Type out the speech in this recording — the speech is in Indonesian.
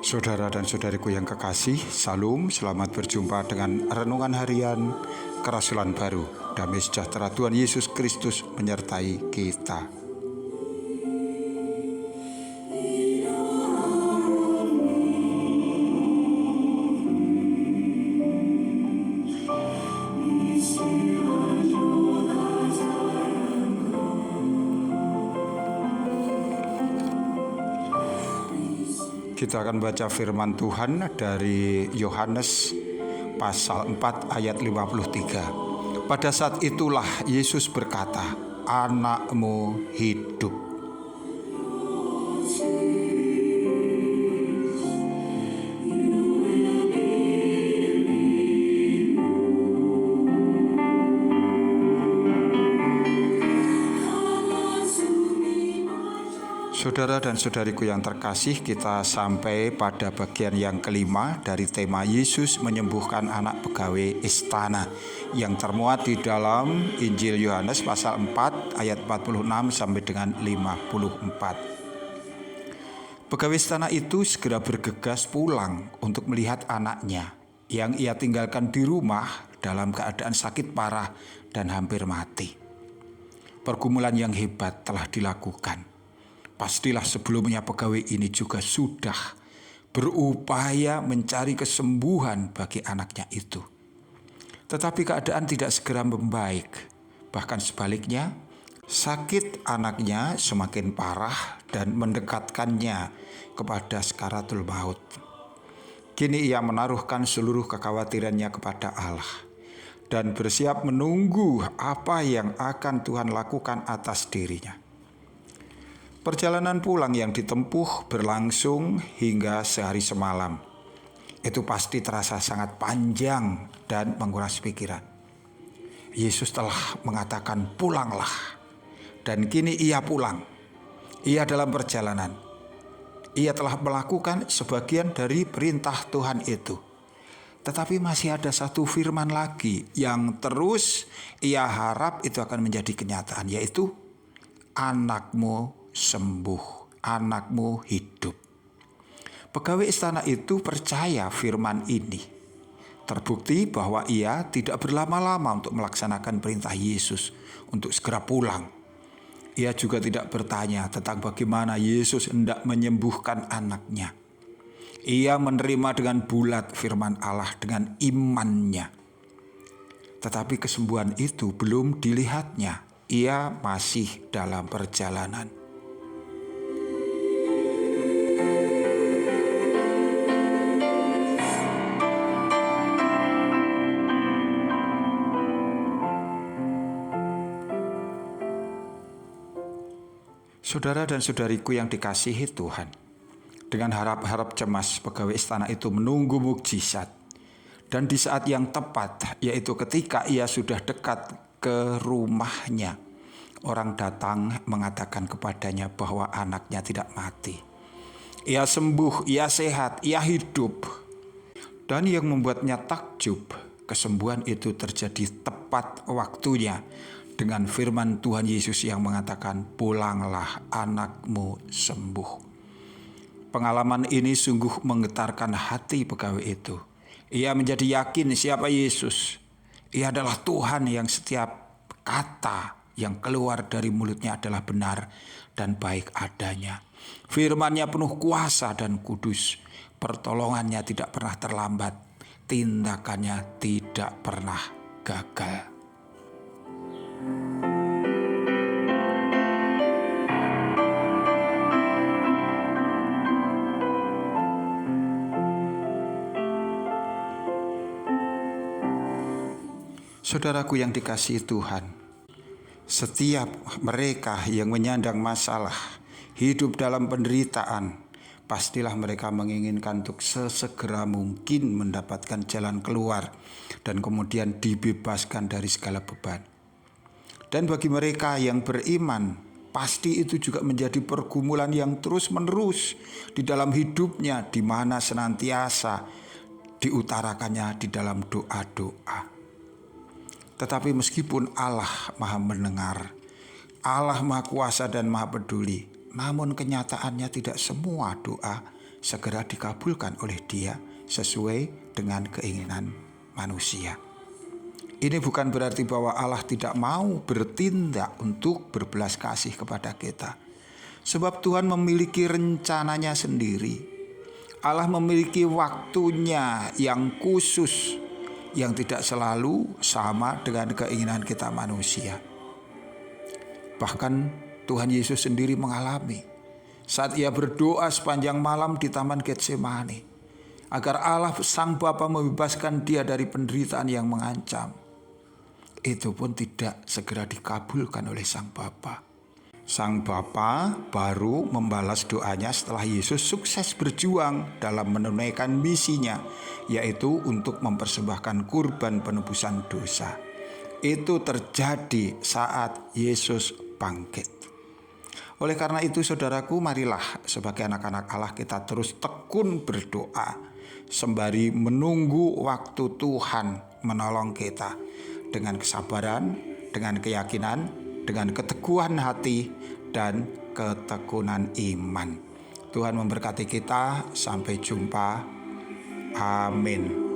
Saudara dan saudariku yang kekasih, Salam, selamat berjumpa dengan Renungan Harian Kerasulan Baru. Damai sejahtera Tuhan Yesus Kristus menyertai kita. Kita akan baca firman Tuhan dari Yohanes pasal 4 ayat 53. Pada saat itulah Yesus berkata, "Anakmu hidup." Saudara dan saudariku yang terkasih, kita sampai pada bagian yang kelima dari tema Yesus menyembuhkan anak pegawai istana yang termuat di dalam Injil Yohanes pasal 4 ayat 46 sampai dengan 54. Pegawai istana itu segera bergegas pulang untuk melihat anaknya yang ia tinggalkan di rumah dalam keadaan sakit parah dan hampir mati. Pergumulan yang hebat telah dilakukan. Pastilah sebelumnya pegawai ini juga sudah berupaya mencari kesembuhan bagi anaknya itu. Tetapi keadaan tidak segera membaik. Bahkan sebaliknya, sakit anaknya semakin parah dan mendekatkannya kepada sakaratul maut. Kini ia menaruhkan seluruh kekhawatirannya kepada Allah dan bersiap menunggu apa yang akan Tuhan lakukan atas dirinya. Perjalanan pulang yang ditempuh berlangsung hingga sehari semalam. Itu pasti terasa sangat panjang dan menguras pikiran. Yesus telah mengatakan pulanglah. Dan kini ia pulang. Ia dalam perjalanan. Ia telah melakukan sebagian dari perintah Tuhan itu. Tetapi masih ada satu firman lagi yang terus ia harap itu akan menjadi kenyataan, yaitu anakmu sembuh, anakmu hidup. Pegawai istana itu percaya firman ini. Terbukti bahwa ia tidak berlama-lama untuk melaksanakan perintah Yesus untuk segera pulang. Ia juga tidak bertanya tentang bagaimana Yesus hendak menyembuhkan anaknya. Ia menerima dengan bulat firman Allah dengan imannya. Tetapi kesembuhan itu belum dilihatnya. Ia masih dalam perjalanan. Saudara dan saudariku yang dikasihi Tuhan, dengan harap-harap cemas pegawai istana itu menunggu mukjizat. Dan di saat yang tepat, yaitu ketika ia sudah dekat ke rumahnya, orang datang mengatakan kepadanya bahwa anaknya tidak mati. Ia sembuh, ia sehat, ia hidup. Dan yang membuatnya takjub, kesembuhan itu terjadi tepat waktunya. Dengan firman Tuhan Yesus yang mengatakan, pulanglah, anakmu sembuh. Pengalaman ini sungguh menggetarkan hati pegawai itu. Ia menjadi yakin siapa Yesus. Ia adalah Tuhan yang setiap kata yang keluar dari mulutnya adalah benar dan baik adanya. Firman-Nya penuh kuasa dan kudus. Pertolongannya tidak pernah terlambat. Tindakannya tidak pernah gagal. Saudaraku yang dikasihi Tuhan, setiap mereka yang menyandang masalah, hidup dalam penderitaan, pastilah mereka menginginkan untuk sesegera mungkin mendapatkan jalan keluar dan kemudian dibebaskan dari segala beban. Dan bagi mereka yang beriman, pasti itu juga menjadi pergumulan yang terus-menerus di dalam hidupnya, di mana senantiasa diutarakannya di dalam doa-doa. Tetapi meskipun Allah Maha mendengar, Allah Maha kuasa dan Maha peduli, namun kenyataannya tidak semua doa segera dikabulkan oleh Dia sesuai dengan keinginan manusia. Ini bukan berarti bahwa Allah tidak mau bertindak untuk berbelas kasih kepada kita. Sebab Tuhan memiliki rencananya sendiri. Allah memiliki waktunya yang khusus, yang tidak selalu sama dengan keinginan kita manusia. Bahkan Tuhan Yesus sendiri mengalami saat Ia berdoa sepanjang malam di Taman Getsemani, agar Allah Sang Bapa membebaskan Dia dari penderitaan yang mengancam. Itu pun tidak segera dikabulkan oleh Sang Bapa. Sang Bapa baru membalas doanya setelah Yesus sukses berjuang dalam menunaikan misinya, yaitu untuk mempersembahkan kurban penebusan dosa. Itu terjadi saat Yesus bangkit. Oleh karena itu saudaraku, marilah sebagai anak-anak Allah kita terus tekun berdoa sembari menunggu waktu Tuhan menolong kita dengan kesabaran, dengan keyakinan, dengan keteguhan hati dan ketekunan iman. Tuhan memberkati kita, sampai jumpa. Amin.